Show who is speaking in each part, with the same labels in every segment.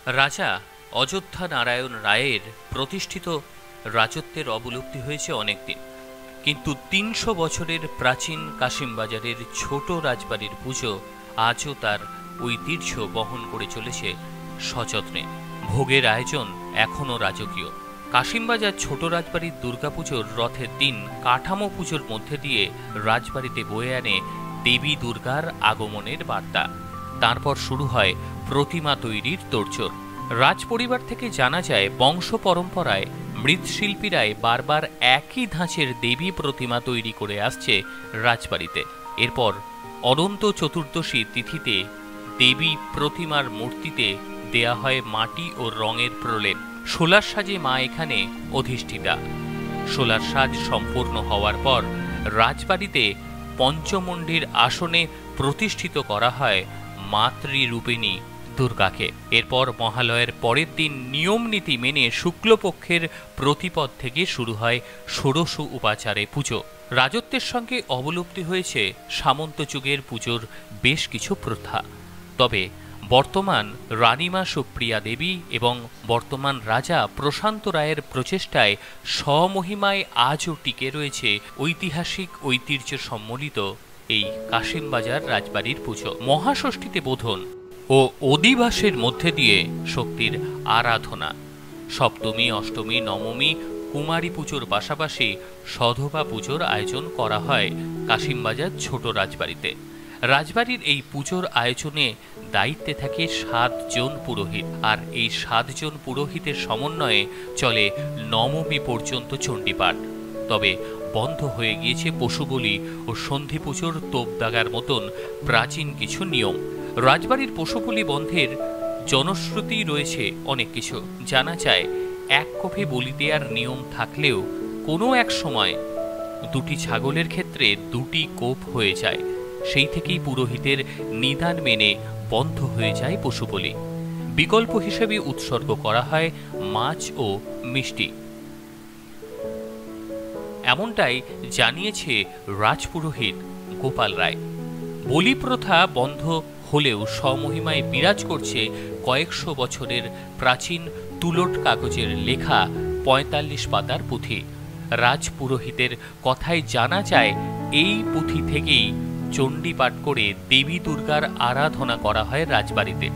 Speaker 1: রাজা অযোধ্যা নারায়ণ রায়ের প্রতিষ্ঠিত রাজত্বের অবলুপ্তি হয়েছে অনেকদিন, কিন্তু ৩০০ বছরের প্রাচীন কাশিমবাজারের ছোট রাজবাড়ির পুজো আজও তার ঐতিহ্য বহন করে চলেছে সযত্নে। ভোগের আয়োজন এখনও রাজকীয়। কাশিমবাজার ছোট রাজবাড়ির দুর্গাপুজোর রথের দিন কাঠামো পুজোর মধ্যে দিয়ে রাজবাড়িতে বয়ে আনে দেবী দুর্গার আগমনের বার্তা। তারপর শুরু হয় প্রতিমা তৈরির তোড়জোড়। রাজপরিবার থেকে জানা যায়, বংশ পরম্পরায় মৃৎশিল্পীরাই বারবার একই ধাঁচের দেবী প্রতিমা তৈরি করে আসছে রাজবাড়িতে। এরপর অনন্ত চতুর্দশী তিথিতে দেবী প্রতিমার মূর্তিতে দেয়া হয় মাটি ও রঙের প্রলেপ। শোলার সাজে মা এখানে অধিষ্ঠিতা। শোলার সাজ সম্পূর্ণ হওয়ার পর রাজবাড়িতে পঞ্চমন্ডির আসনে প্রতিষ্ঠিত করা হয় মাতৃরূপিণী দুর্গাকে। এরপর মহালয়ের পরের দিন নিয়ম নীতি মেনে শুক্লপক্ষের প্রতিপদ থেকে শুরু হয় ষোড়শ উপাচারে পুজো। রাজত্বের সঙ্গে অবলুপ্তি হয়েছে সামন্ত যুগের পুজোর বেশ কিছু প্রথা। তবে বর্তমান রানীমা সুপ্রিয়া দেবী এবং বর্তমান রাজা প্রশান্ত রায়ের প্রচেষ্টায় স্বমহিমায় আজও টিকে রয়েছে ঐতিহাসিক ঐতিহ্য সম্বলিত এই কাশিমবাজার রাজবাড়ির পুজো। মহাষষ্ঠীতে বোধন ও অধিবাসের মধ্যে দিয়ে শক্তির আরাধনা। সপ্তমী, অষ্টমী, নবমী, কুমারী পুজোর পাশাপাশি সধবা পুজোর আয়োজন করা হয় কাশিমবাজার ছোট রাজবাড়িতে। রাজবাড়ির এই পুজোর আয়োজনে দায়িত্বে থাকে ৭ জন পুরোহিত, আর এই ৭ জন পুরোহিতের সমন্বয়ে চলে নবমী পর্যন্ত চণ্ডীপাঠ। তবে বন্ধ হয়ে গিয়েছে পশুবলি ও সন্ধি পুজোর তোপ দাগার মতন প্রাচীন কিছু নিয়ম। রাজবাড়ির পশুবলি বন্ধের জনশ্রুতি রয়েছে অনেক কিছু। জানা যায়, এক কোপে বলি দেওয়ার নিয়ম থাকলেও কোনো এক সময় দুটি ছাগলের ক্ষেত্রে দুটি কোপ হয়ে যায়। সেই থেকেই পুরোহিতের নিদান মেনে বন্ধ হয়ে যায় পশুবলি। বিকল্প হিসেবে উৎসর্গ করা হয় মাছ ও মিষ্টি। এমনটাই জানিয়েছে রাজপুরোহিত গোপাল রায়। বলি প্রথা বন্ধ হলেও স্বমহিমায় বিরাজ করছে কয়েকশো বছরের প্রাচীন তুলট কাগজের লেখা ৪৫ পাতার পুঁথি। রাজপুরোহিতের কথায় জানা যায়, এই পুঁথি থেকেই চণ্ডীপাঠ করে দেবী দুর্গার আরাধনা করা হয় রাজবাড়িতে।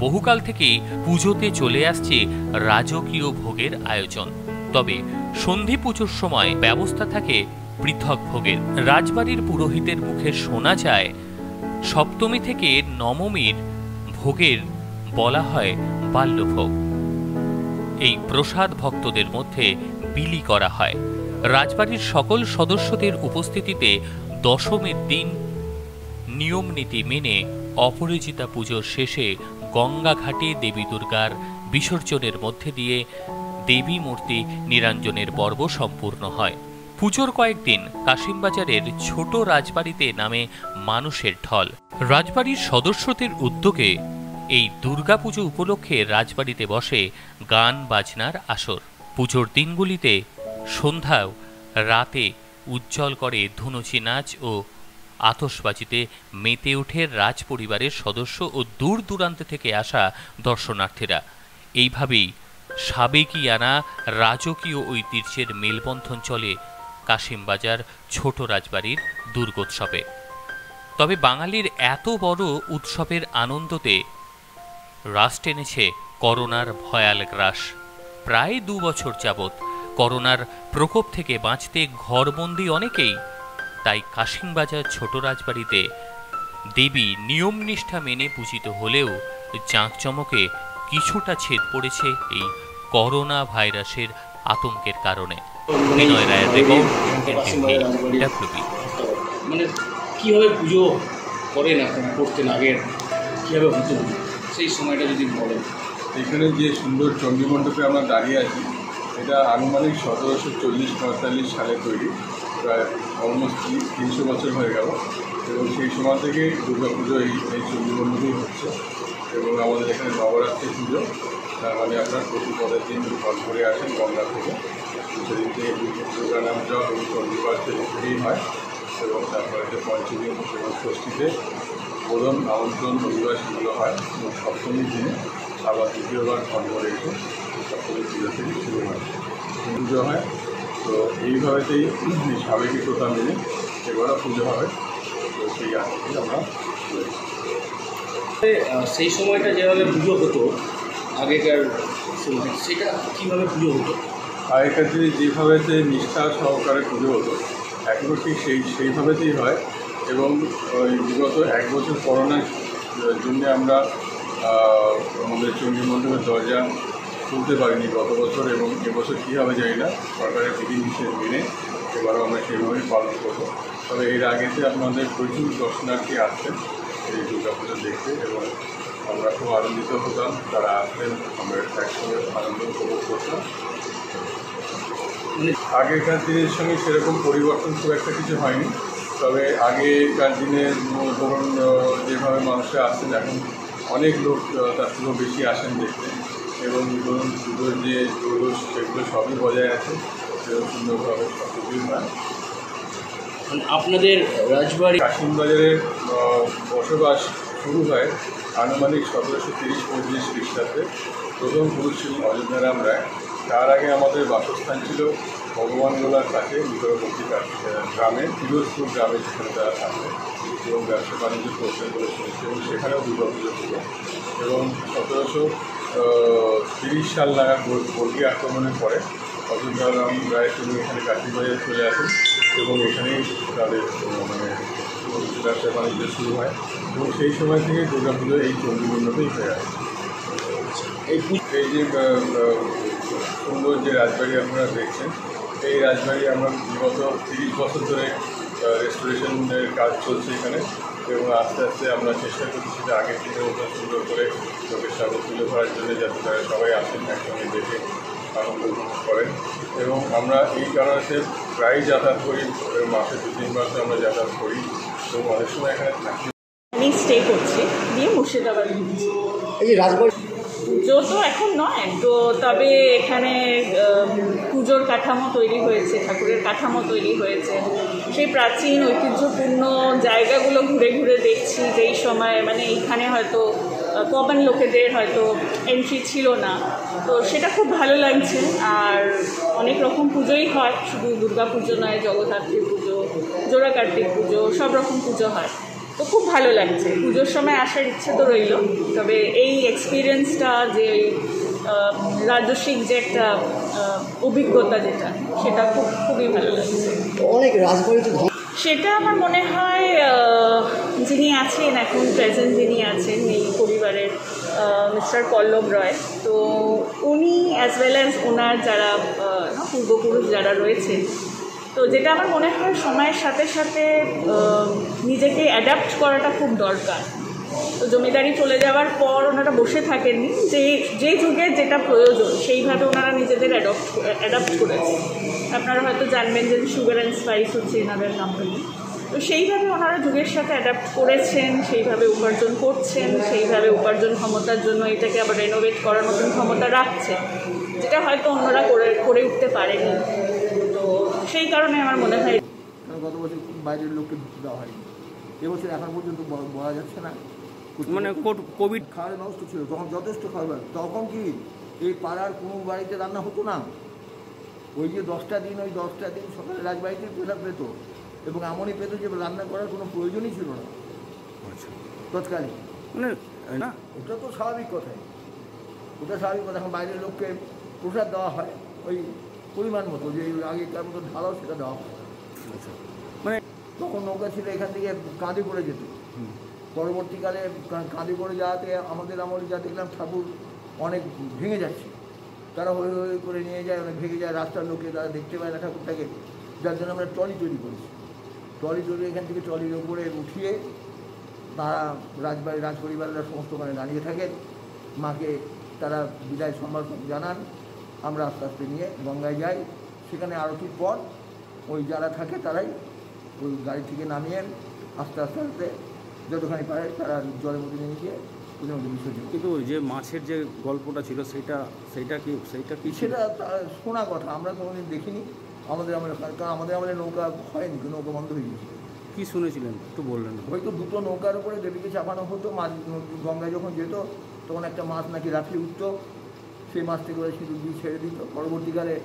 Speaker 1: বহুকাল থেকেই পুজোতে চলে আসছে রাজকীয় ভোগের আয়োজন। তবে সন্ধি পুজোর সময় ব্যবস্থা থাকে পৃথক ভোগের। রাজবাড়ির পুরোহিতের মুখে শোনা যায়, সপ্তমী থেকে নবমীর ভোগের বলা হয় বাল্যভোগ। এই প্রসাদ ভক্তদের মধ্যে বিলি করা হয়। রাজবাড়ির সকল সদস্যদের উপস্থিতিতে দশমীর দিন নিয়ম নীতি মেনে অপরাজিতা পুজোর শেষে গঙ্গা ঘাটে দেবী দুর্গার বিসর্জনের মধ্যে দিয়ে দেবী মূর্তি নিরঞ্জনের পর্ব সম্পূর্ণ হয়। পুজোর কয়েকদিন কাশিমবাজারের ছোট রাজবাড়িতে নামে মানুষের ঢল। রাজবাড়ির সদস্যদের উদ্যোগে এই দুর্গাপুজো উপলক্ষে রাজবাড়িতে বসে গান বাজনার আসর। পুজোর দিনগুলিতে সন্ধ্যাও রাতে উজ্জ্বল করে ধুনুচি নাচ ও আতশবাজিতে মেতে ওঠে রাজপরিবারের সদস্য ও দূর দূরান্ত থেকে আসা দর্শনার্থীরা। এইভাবেই সাবেকিয়ানা রাজকীয় ঐতিহ্যের মেলবন্ধন চলে কাশিমবাজার ছোট রাজবাড়ির দুর্গোৎসবে। তবে বাঙালির এত বড় উৎসবের আনন্দতে রাশ টেনেছে করোনার ভয়াল গ্রাস। প্রায় ২ বছর যাবৎ করোনার প্রকোপ থেকে বাঁচতে ঘরবন্দি অনেকেই। তাই কাশিমবাজার ছোট রাজবাড়িতে দেবী নিয়ম নিষ্ঠা মেনে পূজিত হলেও জাঁকজমকে কিছুটা ছেদ পড়েছে এই করোনা ভাইরাসের আতঙ্কের কারণে। বিনয় রায়ের রিপোর্ট, ডাব্লিউবি।
Speaker 2: মানে কীভাবে পুজো করেন আপনারা, করতেন আগের, কীভাবে হতো সেই সময়টা যদি বলেন।
Speaker 3: এখানে যে সুন্দর চণ্ডী মণ্ডপে আমরা দাঁড়িয়ে আছি, এটা আনুমানিক ১৭৪০-৪৫ সালে তৈরি। প্রায় অলমোস্ট ৩০০ বছর হয়ে গেল, এবং সেই সময় থেকে দুর্গাপুজো এই চণ্ডী মণ্ডপেই হচ্ছে। এবং আমাদের এখানে নবরাত্রি পুজো, তার মানে আপনার প্রতিপদের দিন ফল করে আসেন গঙ্গা থেকে, সেদিন থেকে দুর্গা নাম জপ এবং চণ্ডীপাঠ সেদিন থেকেই হয়। এবং তারপরে যে পঞ্চমী এবং ষষ্ঠীতে বোধন, আমন্ত্রণ, অধিবাস এগুলো হয়। এবং সপ্তমীর দিনে আবার দ্বিতীয়বার ধর্ম রেখে সকলের পুজো থেকে শুরু হয়, পুজো হয়। তো এইভাবেতেই সাবেকি প্রথা মেনে এবারও পুজো হবে। তো সেই আজকে আমরা রয়েছি।
Speaker 2: সেই সময়টা যেভাবে পুজো হতো আগেকার সময়, সেটা কীভাবে পুজো হতো?
Speaker 3: আগেকার দিনে যেভাবেতে নিষ্ঠা সহকারে পুজো হতো এখনও ঠিক সেইভাবেতেই হয়। এবং ওই বিগত 1 বছর করোনার জন্য আমরা আমাদের চণ্ডী মণ্ডপের দরজা খুলতে পারিনি গত বছর, এবং এবছর কী হবে জানি না, সরকারের বিধিনিষেধ মেনে এবারও আমরা সেইভাবেই পালন করবো। তবে এর আগেতে আপনাদের প্রচুর দর্শনার্থী আসছেন এই দুর্গা পুজো দেখতে, এবং আমরা খুব আনন্দিত হতাম তারা আসলেন, আমরা একসঙ্গে আনন্দ উপভোগ করতাম। আগেকার দিনের সঙ্গে সেরকম পরিবর্তন খুব একটা কিছু হয়নি, তবে আগেকার দিনে ধরুন যেভাবে মানুষরা আসছেন এখন অনেক লোক তার থেকেও বেশি আসেন দেখতে, এবং ধরুন পুজোর যে জৌলুস সেগুলো সবই বজায় আছে, সেরকম সুন্দরভাবে সব কিছুই হয়।
Speaker 2: আপনাদের রাজবাড়ি
Speaker 3: কাশিমবাজারের বসবাস শুরু হয় আনুমানিক 1730-35 খ্রিস্টাব্দে। প্রথম পুরুষ ছিলেন অযোধ্যা রাম রায়। তার আগে আমাদের বাসস্থান ছিল ভগবানগোলার কাছে নিকটবর্তী গ্রামে, ফিরোজপুর গ্রামে, সেখানে তারা থাকতেন এবং ব্যবসা বাণিজ্য করতেন বলে শুনেছি, এবং সেখানেও দুর্গা পুজো ছিল। এবং 1730 সাল নাগাদ বর্গী আক্রমণের পরে অযোধ্যা রাম রায় তিনি এখানে কাশিমবাজারে চলে আসেন, এবং এখানেই তাদের ব্যবসা বাণিজ্য শুরু হয়, এবং সেই সময় থেকে দুর্গা পুজো এই চণ্ডী মণ্ডপেই হয়ে আসে। এই যে সুন্দর যে রাজবাড়ি আপনারা দেখছেন, এই রাজবাড়ি আমরা বিগত 30 বছর ধরে রেস্টোরেশনের কাজ চলছে এখানে, এবং আস্তে আস্তে আমরা চেষ্টা করছি সেটা আগের থেকে ওটা সুন্দর করে লোকের সামনে তুলে ধরার জন্য, যাতে তারা সবাই আসেন একসঙ্গে দেখে আনন্দ উপভোগ করেন। এবং আমরা এই কারণে প্রায় যাতায়াত করি, মাসে 2-3 বার আমরা যাতায়াত করি, এবং অনেক সময় এখানে থাকি।
Speaker 4: আমি স্টে করছি, দিয়ে মুর্শিদাবাদ।
Speaker 5: এই রাজবাড়ি
Speaker 4: পুজো তো এখন নয় তো, তবে এখানে পুজোর কাঠামো তৈরি হয়েছে, ঠাকুরের কাঠামো তৈরি হয়েছে। সেই প্রাচীন ঐতিহ্যপূর্ণ জায়গাগুলো ঘুরে ঘুরে দেখছি, যেই সময় মানে এইখানে হয়তো কমন লোকেদের হয়তো এন্ট্রি ছিল না, তো সেটা খুব ভালো লাগছে। আর অনেক রকম পুজোই হয়, শুধু দুর্গা পুজো নয়, জগদ্ধাত্রী পুজো, জোড়া কার্তিক পুজো, সব রকম পুজো হয়। তো খুব ভালো লাগছে, পুজোর সময় আসার ইচ্ছে তো রইল, তবে এই এক্সপিরিয়েন্সটা যে ওই রাজস্বিক যে একটা অভিজ্ঞতা যেটা, সেটা খুবই ভালো লাগছে।
Speaker 5: অনেক রাজবাড়ি তো
Speaker 4: সেটা আমার মনে হয় যিনি আছেন এখন প্রেজেন্ট, যিনি আছেন এই পরিবারের মিস্টার পল্লব রয়, তো উনি অ্যাজ ওয়েল অ্যাজ ওনার যারা পূর্বপুরুষ যারা রয়েছে, তো যেটা আমার মনে হয় সময়ের সাথে সাথে নিজেকে অ্যাডাপ্ট করাটা খুব দরকার। তো জমিদারি চলে যাওয়ার পর ওনারা বসে থাকেননি, যে যুগের যেটা প্রয়োজন সেইভাবে ওনারা নিজেদের অ্যাডাপ্ট করেছে। আপনারা হয়তো জানবেন যে সুগার অ্যান্ড স্পাইস হচ্ছে এনাদের কোম্পানি, তো সেইভাবে ওনারা যুগের সাথে অ্যাডাপ্ট করেছেন, সেইভাবে উপার্জন করছেন, সেইভাবে উপার্জন ক্ষমতার জন্য এটাকে আবার রেনোভেট করার মতন ক্ষমতা রাখছেন, যেটা হয়তো অন্যরা করে উঠতে পারেনি। তো সেই কারণে আমার মনে হয়
Speaker 5: গত বছর বাইরের লোককে দেওয়া হয়নি, এবছর এখন পর্যন্ত বলা যাচ্ছে না।
Speaker 6: মানে কোভিড
Speaker 5: খাওয়ার নষ্ট ছিল, তখন যথেষ্ট খাবার। তখন কি এই পাড়ার কোনো বাড়িতে রান্না হতো না, ওই যে 10টা দিন সকালে রাজবাড়িতে প্রসাদ পেত, এবং এমনই পেত যে রান্না করার কোনো প্রয়োজনই ছিল না তৎকালীন।
Speaker 6: মানে না,
Speaker 5: ওটা তো স্বাভাবিক কথাই, ওটা স্বাভাবিক কথা। এখন বাইরের লোককে প্রসাদ দেওয়া হয় ওই পরিমাণ মতো, যে আগেকার মতো ঢালাও সেটা দেওয়া হয়।
Speaker 6: মানে
Speaker 5: তখন নৌকা ছিল, এখান থেকে কাঁধে করে যেত। পরবর্তীকালে কাঁধে করে যাওয়াতে আমাদের আমলে যা দেখলাম ঠাকুর অনেক ভেঙে যাচ্ছে, তারা হই হই করে নিয়ে যায়, অনেক ভেঙে যায়, রাস্তার লোকে তারা দেখতে পায় না ঠাকুরটাকে, যার জন্য আমরা ট্রলি তৈরি করেছি। ট্রলি তৈরি এখান থেকে ট্রলির ওপরে উঠিয়ে তারা রাজপরিবাররা সমস্ত মানে দাঁড়িয়ে থাকেন, মাকে তারা বিদায় সম্ভাষণ জানান। আমরা আস্তে আস্তে নিয়ে গঙ্গায় যাই, সেখানে আরতির পর ওই যারা থাকে তারাই ওই গাড়ি থেকে নামিয়ে আস্তে আস্তে আস্তে যতখানি পারে তারা জলের মধ্যে নিয়ে গিয়ে পুজোর মধ্যে বিসর্জন।
Speaker 6: কিন্তু ওই যে মাছের যে গল্পটা ছিল সেটা কি
Speaker 5: সেটা শোনা কথা, আমরা কোনোদিন দেখিনি। আমাদের কারণ আমাদের নৌকা হয়নি, নৌকা বন্ধ হয়ে গেছে।
Speaker 6: কী শুনেছিলেন একটু বললেন?
Speaker 5: হয়তো 2টো নৌকার উপরে দেবীকে চাপানো হতো, মাছ গঙ্গায় যখন যেত তখন একটা মাছ নাকি রাত্রি উঠত, সেই মাছ থেকে ওরা সিঁদুর দিয়ে ছেড়ে দিত, পরবর্তীকালে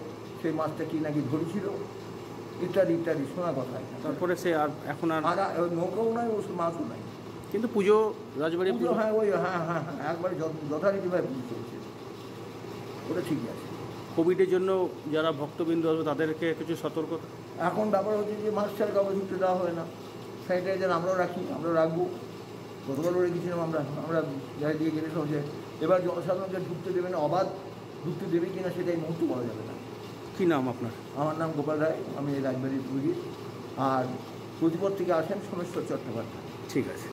Speaker 5: সেই মাছটা কি নাকি ধরেছিল, ইত্যাদি ইত্যাদি শোনা কথা।
Speaker 6: তারপরে সে আর এখন আর
Speaker 5: আর নৌকাও নাই, ও মাছও নাই।
Speaker 6: কিন্তু পুজো রাজবাড়ি
Speaker 5: পুজো হ্যাঁ ওই হ্যাঁ হ্যাঁ হ্যাঁ একবারে যথারীতিভাবে পুজো চলছে, ওটা ঠিকই আছে।
Speaker 6: কোভিডের জন্য যারা ভক্তবৃন্দ আসবে তাদেরকে কিছু সতর্কতা?
Speaker 5: এখন ব্যাপার হচ্ছে যে মাছ ছাড়া কাউকে ঢুকতে দেওয়া হয় না, স্যানিটাইজার আমরাও রাখি, আমরা রাখবো, গতকালও রেখেছিলাম আমরা যাই দিয়ে গেলে সব যে এবার জনসাধারণকে ঢুকতে দেবে না, অবাধ ঢুকতে দেবে কিনা সেটা এই মুহূর্তে বলা যাবে না।
Speaker 6: কী নাম আপনার?
Speaker 5: আমার নাম গোপাল রায়, আমি রাজবাড়ির পুরী, আর প্রতিপদ থেকে আসেন সোমেশ্বর চট্টোপাধ্যায়।
Speaker 6: ঠিক আছে।